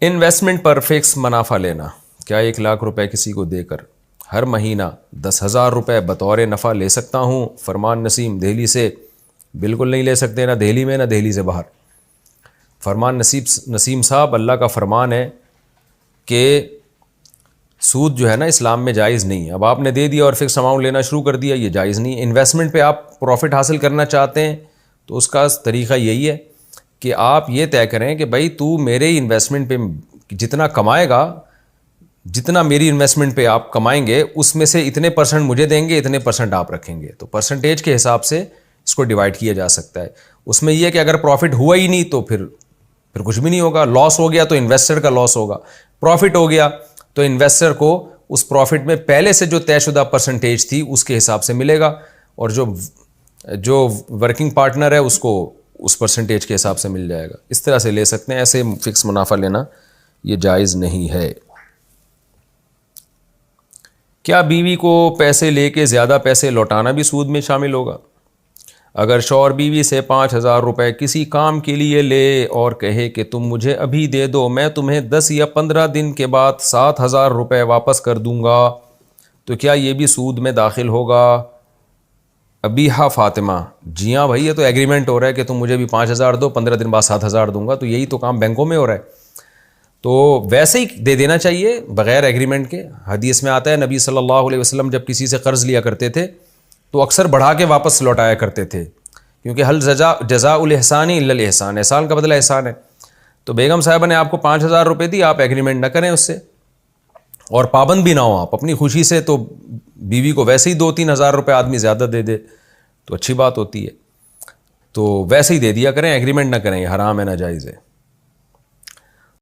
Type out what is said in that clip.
Investment پر fix منافع لینا. کیا 1,00,000 روپے کسی کو دے کر ہر مہینہ 10,000 روپے بطور نفع لے سکتا ہوں؟ فرمان نسیم دہلی سے. بالکل نہیں لے سکتے، نہ دہلی میں نہ دہلی سے باہر. فرمان نسیم صاحب، اللہ کا فرمان ہے کہ سود جو ہے نا اسلام میں جائز نہیں ہے. اب آپ نے دے دیا اور فکس اماؤنٹ لینا شروع کر دیا، یہ جائز نہیں. انویسٹمنٹ پہ آپ پروفٹ حاصل کرنا چاہتے ہیں تو اس کا طریقہ یہی ہے کہ آپ یہ طے کریں کہ بھائی تو میرے انویسٹمنٹ پہ جتنا کمائے گا، جتنا میری انویسٹمنٹ پہ آپ کمائیں گے اس میں سے اتنے پرسنٹ مجھے دیں گے، اتنے پرسنٹ آپ رکھیں گے. تو پرسنٹیج کے حساب سے اس کو ڈیوائڈ کیا جا سکتا ہے. اس میں یہ کہ اگر پروفٹ ہوا ہی نہیں تو پھر کچھ بھی نہیں ہوگا. لاس ہو گیا تو انویسٹر کا لاس ہوگا، پروفٹ ہو گیا تو انویسٹر کو اس پروفٹ میں پہلے سے جو طے شدہ پرسنٹیج تھی اس کے حساب سے ملے گا، اور جو ورکنگ پارٹنر ہے اس کو اس پرسنٹیج کے حساب سے مل جائے گا. اس طرح سے لے سکتے ہیں. ایسے فکس منافع لینا یہ جائز نہیں ہے. کیا بیوی کو پیسے لے کے زیادہ پیسے لوٹانا بھی سود میں شامل ہوگا؟ اگر شوہر بیوی سے 5,000 روپے کسی کام کے لیے لے اور کہے کہ تم مجھے ابھی دے دو، میں تمہیں 10 یا 15 دن کے بعد 7,000 روپے واپس کر دوں گا، تو کیا یہ بھی سود میں داخل ہوگا؟ ابیحہ فاطمہ: جی ہاں بھائی، یہ تو ایگریمنٹ ہو رہا ہے کہ تم مجھے بھی 5,000 دو، 15 دن بعد 7,000 دوں گا. تو یہی تو کام بینکوں میں ہو رہا ہے. تو ویسے ہی دے دینا چاہیے بغیر ایگریمنٹ کے. حدیث میں آتا ہے نبی صلی اللہ علیہ وسلم جب کسی سے قرض لیا کرتے تھے تو اکثر بڑھا کے واپس لوٹایا کرتے تھے، کیونکہ حل جزاء الاحسان الا الاحسان، احسان کا بدلہ احسان ہے. تو بیگم صاحبہ نے آپ کو 5,000 روپے دی، آپ ایگریمنٹ نہ کریں اس سے، اور پابند بھی نہ ہو آپ اپنی خوشی سے. تو بیوی کو ویسے ہی 2-3 ہزار روپے آدمی زیادہ دے دے تو اچھی بات ہوتی ہے. تو ویسے ہی دے دیا کریں، ایگریمنٹ نہ کریں، یہ حرام ہے، ناجائز ہے.